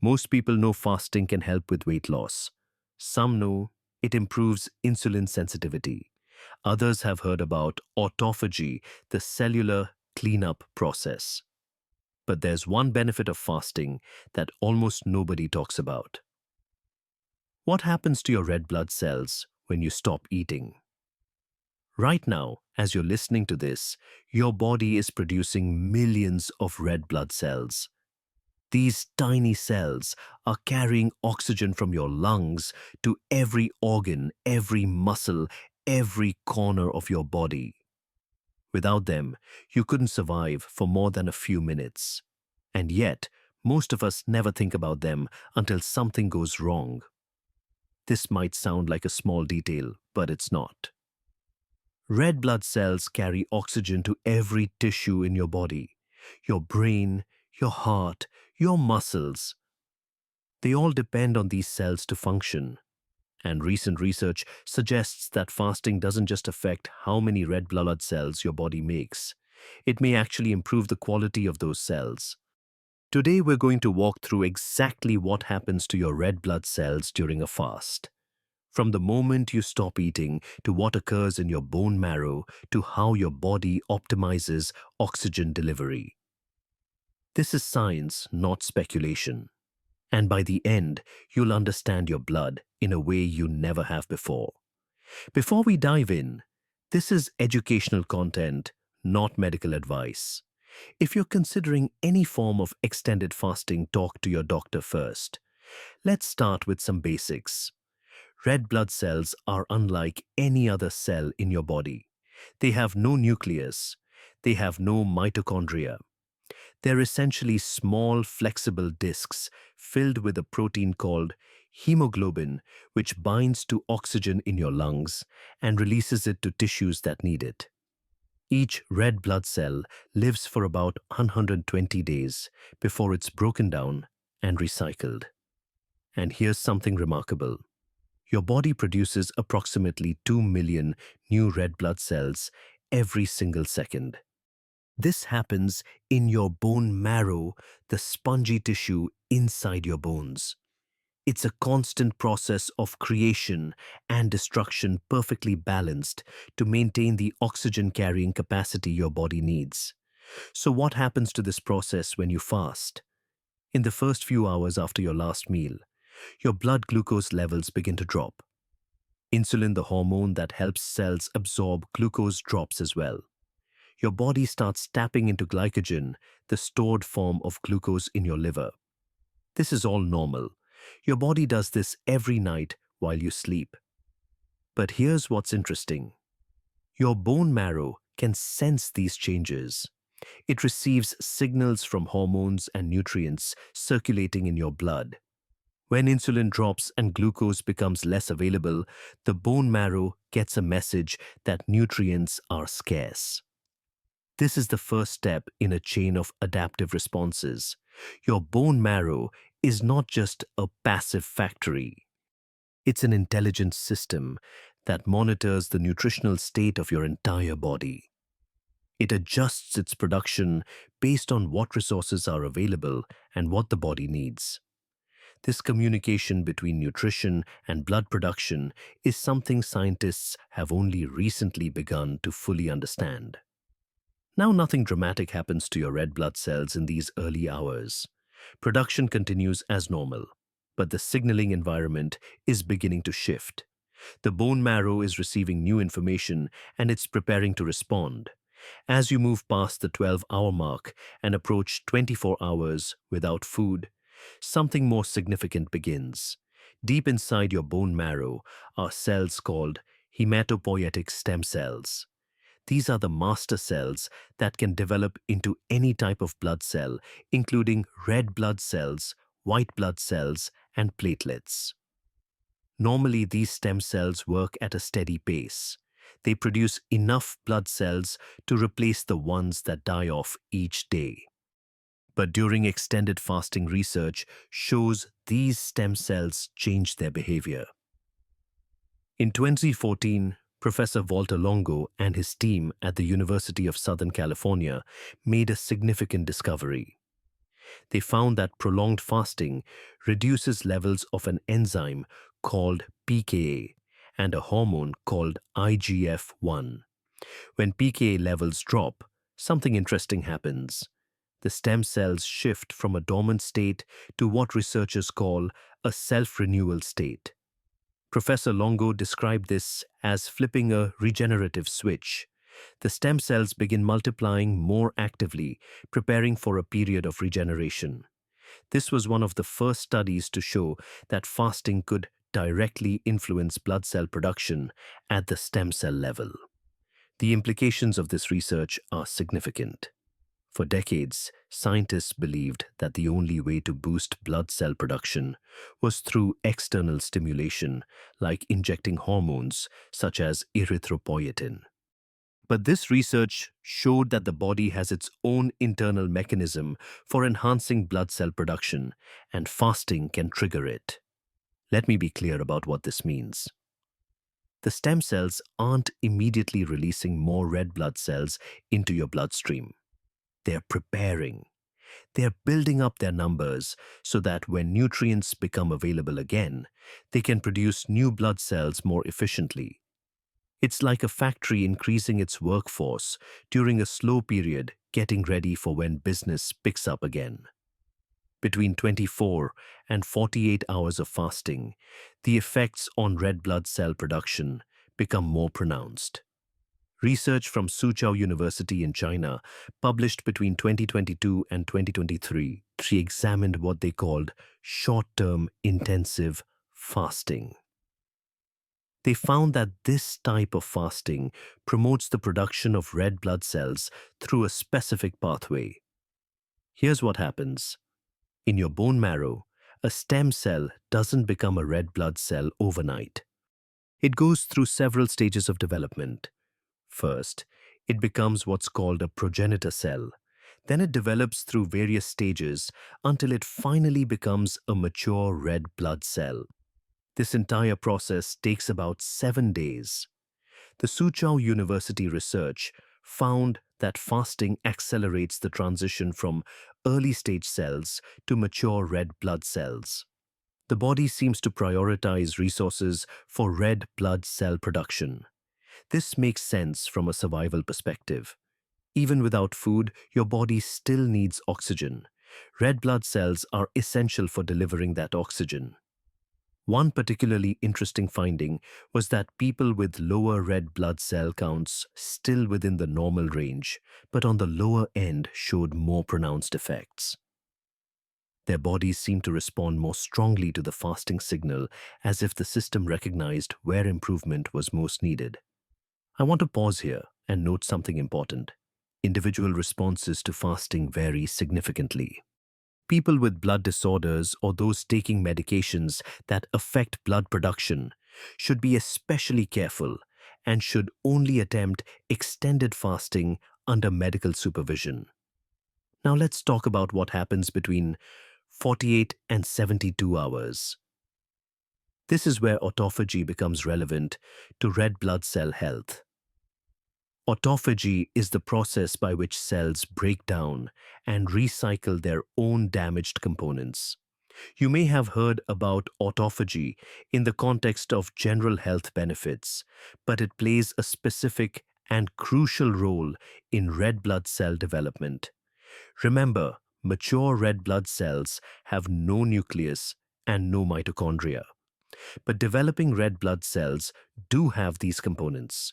Most people know fasting can help with weight loss. Some know it improves insulin sensitivity. Others have heard about autophagy, the cellular cleanup process. But there's one benefit of fasting that almost nobody talks about. What happens to your red blood cells when you stop eating? Right now, as you're listening to this, your body is producing millions of red blood cells. These tiny cells are carrying oxygen from your lungs to every organ, every muscle, every corner of your body. Without them, you couldn't survive for more than a few minutes. And yet, most of us never think about them until something goes wrong. This might sound like a small detail, but it's not. Red blood cells carry oxygen to every tissue in your body, your brain, your heart, your muscles. They all depend on these cells to function. And recent research suggests that fasting doesn't just affect how many red blood cells your body makes. It may actually improve the quality of those cells. Today we're going to walk through exactly what happens to your red blood cells during a fast. From the moment you stop eating to what occurs in your bone marrow to how your body optimizes oxygen delivery. This is science, not speculation. And by the end, you'll understand your blood in a way you never have before. Before we dive in, this is educational content, not medical advice. If you're considering any form of extended fasting, talk to your doctor first. Let's start with some basics. Red blood cells are unlike any other cell in your body. They have no nucleus. They have no mitochondria. They're essentially small, flexible discs filled with a protein called hemoglobin, which binds to oxygen in your lungs and releases it to tissues that need it. Each red blood cell lives for about 120 days before it's broken down and recycled. And here's something remarkable. Your body produces approximately 2 million new red blood cells every single second. This happens in your bone marrow, the spongy tissue inside your bones. It's a constant process of creation and destruction, perfectly balanced to maintain the oxygen-carrying capacity your body needs. So what happens to this process when you fast? In the first few hours after your last meal, your blood glucose levels begin to drop. Insulin, the hormone that helps cells absorb glucose, drops as well. Your body starts tapping into glycogen, the stored form of glucose in your liver. This is all normal. Your body does this every night while you sleep. But here's what's interesting. Your bone marrow can sense these changes. It receives signals from hormones and nutrients circulating in your blood. When insulin drops and glucose becomes less available, the bone marrow gets a message that nutrients are scarce. This is the first step in a chain of adaptive responses. Your bone marrow is not just a passive factory. It's an intelligent system that monitors the nutritional state of your entire body. It adjusts its production based on what resources are available and what the body needs. This communication between nutrition and blood production is something scientists have only recently begun to fully understand. Now, nothing dramatic happens to your red blood cells in these early hours. Production continues as normal, but the signaling environment is beginning to shift. The bone marrow is receiving new information and it's preparing to respond. As you move past the 12-hour mark and approach 24 hours without food, something more significant begins. Deep inside your bone marrow are cells called hematopoietic stem cells. These are the master cells that can develop into any type of blood cell, including red blood cells, white blood cells, and platelets. Normally, these stem cells work at a steady pace. They produce enough blood cells to replace the ones that die off each day. But during extended fasting, research shows these stem cells change their behavior. In 2014, Professor Walter Longo and his team at the University of Southern California made a significant discovery. They found that prolonged fasting reduces levels of an enzyme called pKa and a hormone called IGF-1. When pKa levels drop, something interesting happens. The stem cells shift from a dormant state to what researchers call a self-renewal state. Professor Longo described this as flipping a regenerative switch. The stem cells begin multiplying more actively, preparing for a period of regeneration. This was one of the first studies to show that fasting could directly influence blood cell production at the stem cell level. The implications of this research are significant. For decades, scientists believed that the only way to boost blood cell production was through external stimulation, like injecting hormones such as erythropoietin. But this research showed that the body has its own internal mechanism for enhancing blood cell production, and fasting can trigger it. Let me be clear about what this means. The stem cells aren't immediately releasing more red blood cells into your bloodstream. They're preparing. They're building up their numbers so that when nutrients become available again, they can produce new blood cells more efficiently. It's like a factory increasing its workforce during a slow period, getting ready for when business picks up again. Between 24 and 48 hours of fasting, the effects on red blood cell production become more pronounced. Research from Soochow University in China, published between 2022 and 2023, examined what they called short-term intensive fasting. They found that this type of fasting promotes the production of red blood cells through a specific pathway. Here's what happens. In your bone marrow, a stem cell doesn't become a red blood cell overnight. It goes through several stages of development. First, it becomes what's called a progenitor cell. Then it develops through various stages until it finally becomes a mature red blood cell. This entire process takes about 7 days. The Soochow University research found that fasting accelerates the transition from early-stage cells to mature red blood cells. The body seems to prioritize resources for red blood cell production. This makes sense from a survival perspective. Even without food, your body still needs oxygen. Red blood cells are essential for delivering that oxygen. One particularly interesting finding was that people with lower red blood cell counts, still within the normal range, but on the lower end showed more pronounced effects. Their bodies seemed to respond more strongly to the fasting signal, as if the system recognized where improvement was most needed. I want to pause here and note something important. Individual responses to fasting vary significantly. People with blood disorders or those taking medications that affect blood production should be especially careful and should only attempt extended fasting under medical supervision. Now let's talk about what happens between 48 and 72 hours. This is where autophagy becomes relevant to red blood cell health. Autophagy is the process by which cells break down and recycle their own damaged components. You may have heard about autophagy in the context of general health benefits, but it plays a specific and crucial role in red blood cell development. Remember, mature red blood cells have no nucleus and no mitochondria. But developing red blood cells do have these components.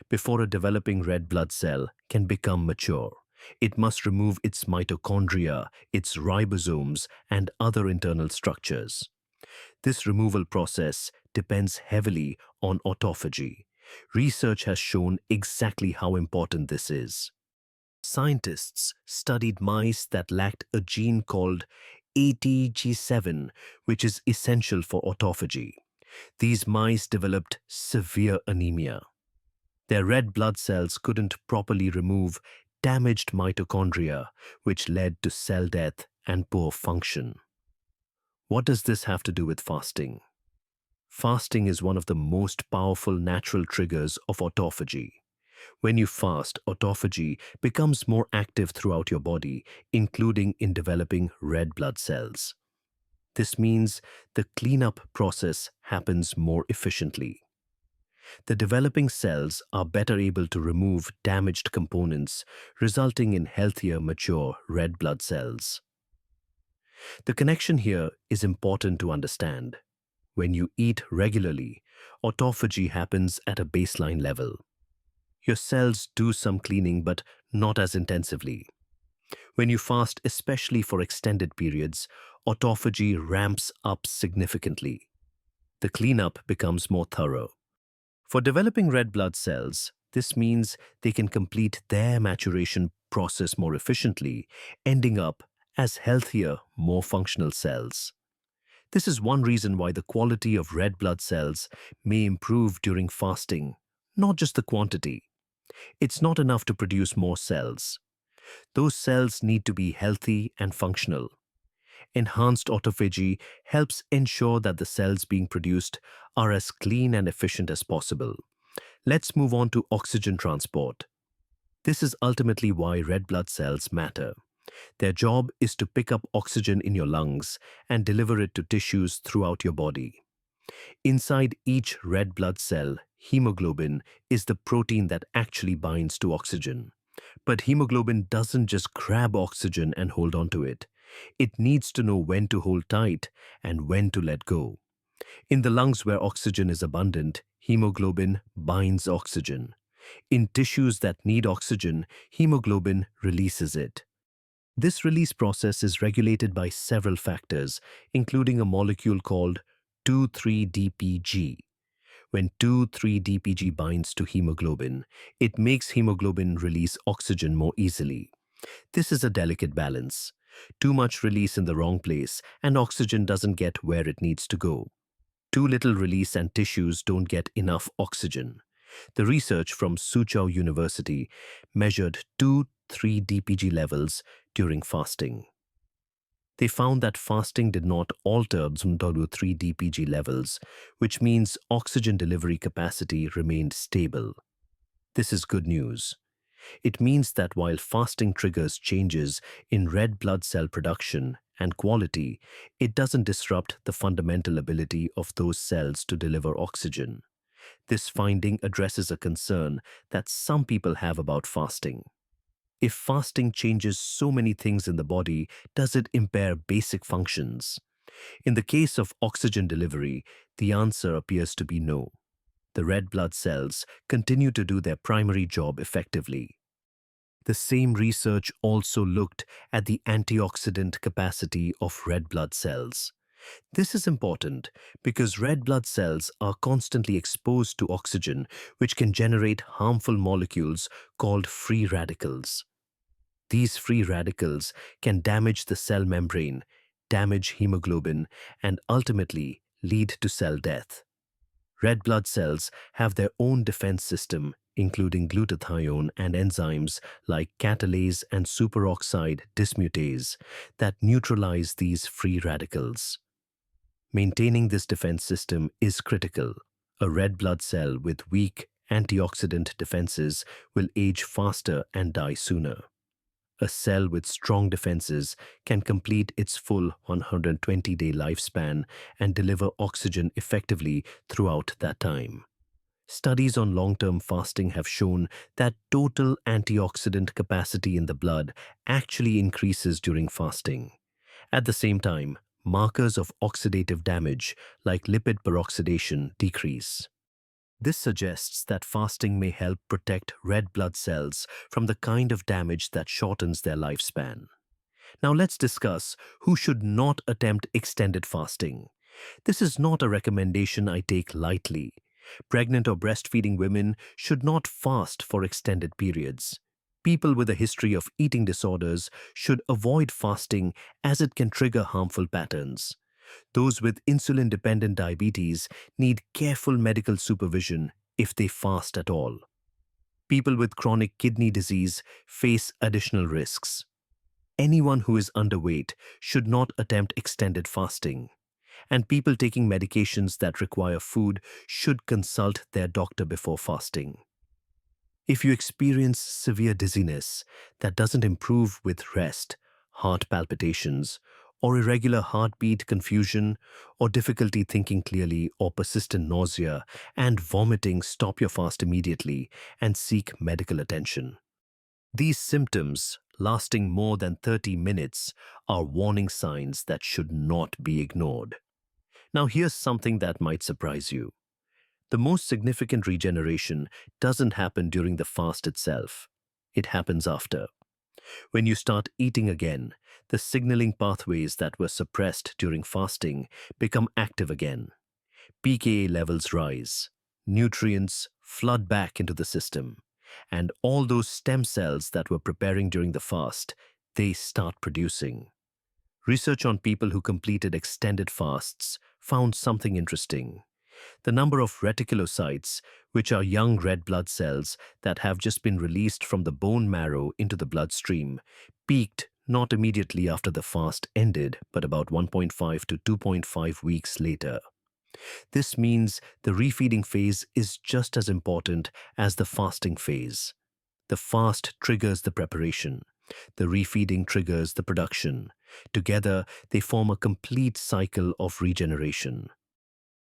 Before a developing red blood cell can become mature, it must remove its mitochondria, its ribosomes, and other internal structures. This removal process depends heavily on autophagy. Research has shown exactly how important this is. Scientists studied mice that lacked a gene called ATG7, which is essential for autophagy. These mice developed severe anemia. Their red blood cells couldn't properly remove damaged mitochondria, which led to cell death and poor function. What does this have to do with fasting? Fasting is one of the most powerful natural triggers of autophagy. When you fast, autophagy becomes more active throughout your body, including in developing red blood cells. This means the cleanup process happens more efficiently. The developing cells are better able to remove damaged components, resulting in healthier, mature red blood cells. The connection here is important to understand. When you eat regularly, autophagy happens at a baseline level. Your cells do some cleaning, but not as intensively. When you fast, especially for extended periods, autophagy ramps up significantly. The cleanup becomes more thorough. For developing red blood cells, this means they can complete their maturation process more efficiently, ending up as healthier, more functional cells. This is one reason why the quality of red blood cells may improve during fasting, not just the quantity. It's not enough to produce more cells. Those cells need to be healthy and functional. Enhanced autophagy helps ensure that the cells being produced are as clean and efficient as possible. Let's move on to oxygen transport. This is ultimately why red blood cells matter. Their job is to pick up oxygen in your lungs and deliver it to tissues throughout your body. Inside each red blood cell, hemoglobin is the protein that actually binds to oxygen. But hemoglobin doesn't just grab oxygen and hold on to it. It needs to know when to hold tight and when to let go. In the lungs where oxygen is abundant, hemoglobin binds oxygen. In tissues that need oxygen, hemoglobin releases it. This release process is regulated by several factors, including a molecule called 2,3-DPG. When 2,3-DPG binds to hemoglobin, it makes hemoglobin release oxygen more easily. This is a delicate balance. Too much release in the wrong place, and oxygen doesn't get where it needs to go. Too little release and tissues don't get enough oxygen. The research from Soochow University measured 2,3-DPG levels during fasting. They found that fasting did not alter 2,3-DPG levels, which means oxygen delivery capacity remained stable. This is good news. It means that while fasting triggers changes in red blood cell production and quality, it doesn't disrupt the fundamental ability of those cells to deliver oxygen. This finding addresses a concern that some people have about fasting. If fasting changes so many things in the body, does it impair basic functions? In the case of oxygen delivery, the answer appears to be no. The red blood cells continue to do their primary job effectively. The same research also looked at the antioxidant capacity of red blood cells. This is important because red blood cells are constantly exposed to oxygen, which can generate harmful molecules called free radicals. These free radicals can damage the cell membrane, damage hemoglobin, and ultimately lead to cell death. Red blood cells have their own defense system, including glutathione and enzymes like catalase and superoxide dismutase that neutralize these free radicals. Maintaining this defense system is critical. A red blood cell with weak antioxidant defenses will age faster and die sooner. A cell with strong defenses can complete its full 120-day lifespan and deliver oxygen effectively throughout that time. Studies on long-term fasting have shown that total antioxidant capacity in the blood actually increases during fasting. At the same time, markers of oxidative damage like lipid peroxidation decrease. This suggests that fasting may help protect red blood cells from the kind of damage that shortens their lifespan. Now let's discuss who should not attempt extended fasting. This is not a recommendation I take lightly. Pregnant or breastfeeding women should not fast for extended periods. People with a history of eating disorders should avoid fasting as it can trigger harmful patterns. Those with insulin-dependent diabetes need careful medical supervision if they fast at all. People with chronic kidney disease face additional risks. Anyone who is underweight should not attempt extended fasting. And people taking medications that require food should consult their doctor before fasting. If you experience severe dizziness that doesn't improve with rest, heart palpitations, or irregular heartbeat, confusion, or difficulty thinking clearly, or persistent nausea and vomiting, stop your fast immediately and seek medical attention. These symptoms, lasting more than 30 minutes, are warning signs that should not be ignored. Now, here's something that might surprise you. The most significant regeneration doesn't happen during the fast itself. It happens after. When you start eating again, the signaling pathways that were suppressed during fasting become active again. pKa levels rise, nutrients flood back into the system, and all those stem cells that were preparing during the fast, they start producing. Research on people who completed extended fasts found something interesting. The number of reticulocytes, which are young red blood cells that have just been released from the bone marrow into the bloodstream, peaked not immediately after the fast ended, but about 1.5 to 2.5 weeks later. This means the refeeding phase is just as important as the fasting phase. The fast triggers the preparation. The refeeding triggers the production. Together, they form a complete cycle of regeneration.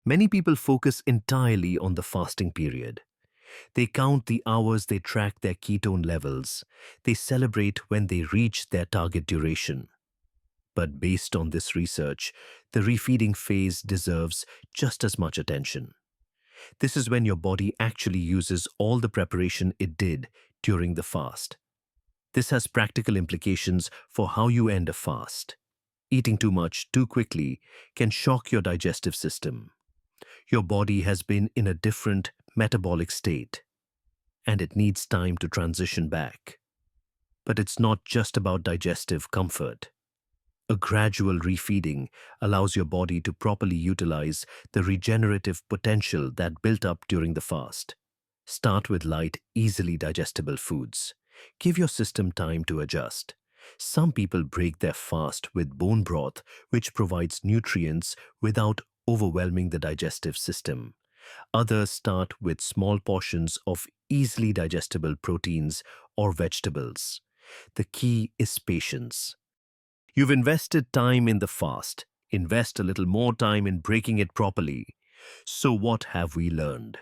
Many people focus entirely on the fasting period. They count the hours they track their ketone levels. They celebrate when they reach their target duration. But based on this research, the refeeding phase deserves just as much attention. This is when your body actually uses all the preparation it did during the fast. This has practical implications for how you end a fast. Eating too much too quickly can shock your digestive system. Your body has been in a different metabolic state, and it needs time to transition back. But it's not just about digestive comfort. A gradual refeeding allows your body to properly utilize the regenerative potential that built up during the fast. Start with light, easily digestible foods. Give your system time to adjust. Some people break their fast with bone broth, which provides nutrients without overwhelming the digestive system. Others start with small portions of easily digestible proteins or vegetables. The key is patience. You've invested time in the fast. Invest a little more time in breaking it properly. So what have we learned?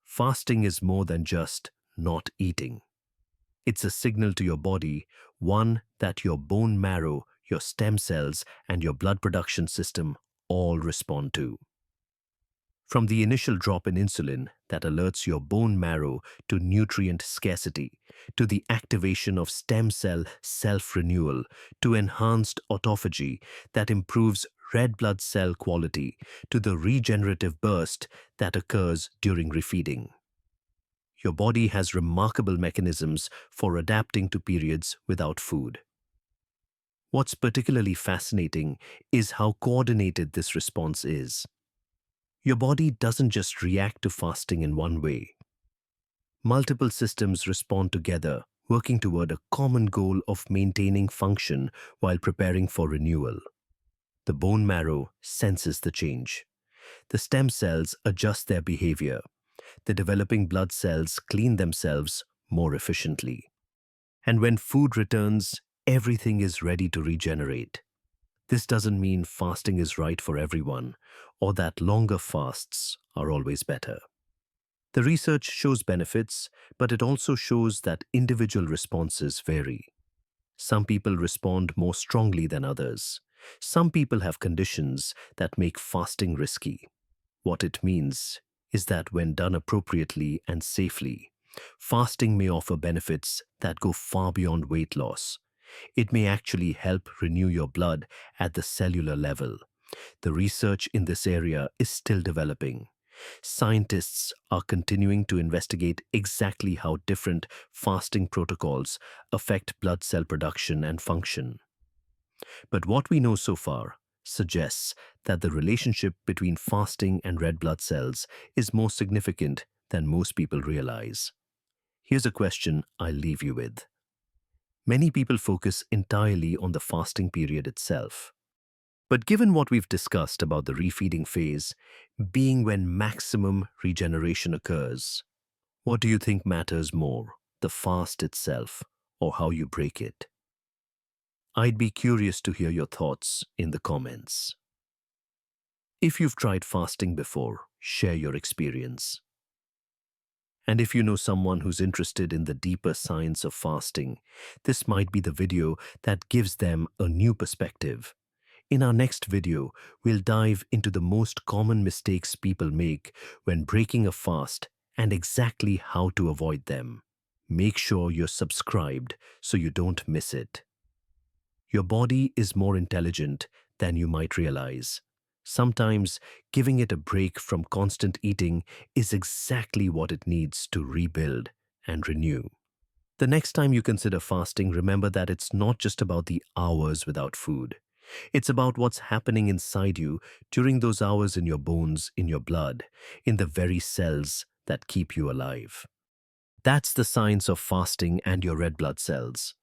Fasting is more than just not eating. It's a signal to your body, one that your bone marrow, your stem cells, and your blood production system all respond to. From the initial drop in insulin that alerts your bone marrow to nutrient scarcity, to the activation of stem cell self-renewal, to enhanced autophagy that improves red blood cell quality, to the regenerative burst that occurs during refeeding. Your body has remarkable mechanisms for adapting to periods without food. What's particularly fascinating is how coordinated this response is. Your body doesn't just react to fasting in one way. Multiple systems respond together, working toward a common goal of maintaining function while preparing for renewal. The bone marrow senses the change. The stem cells adjust their behavior. The developing blood cells clean themselves more efficiently. And when food returns, everything is ready to regenerate. This doesn't mean fasting is right for everyone, or that longer fasts are always better. The research shows benefits, but it also shows that individual responses vary. Some people respond more strongly than others. Some people have conditions that make fasting risky. What it means is that when done appropriately and safely, fasting may offer benefits that go far beyond weight loss. It may actually help renew your blood at the cellular level. The research in this area is still developing. Scientists are continuing to investigate exactly how different fasting protocols affect blood cell production and function. But what we know so far suggests that the relationship between fasting and red blood cells is more significant than most people realize. Here's a question I'll leave you with. Many people focus entirely on the fasting period itself. But given what we've discussed about the refeeding phase being when maximum regeneration occurs, What do you think matters more, the fast itself or how you break it? I'd be curious to hear your thoughts in the comments. If you've tried fasting before, share your experience. And if you know someone who's interested in the deeper science of fasting, this might be the video that gives them a new perspective. In our next video, we'll dive into the most common mistakes people make when breaking a fast and exactly how to avoid them. Make sure you're subscribed so you don't miss it. Your body is more intelligent than you might realize. Sometimes giving it a break from constant eating is exactly what it needs to rebuild and renew. The next time you consider fasting, remember that it's not just about the hours without food. It's about what's happening inside you during those hours in your bones, in your blood, in the very cells that keep you alive. That's the science of fasting and your red blood cells.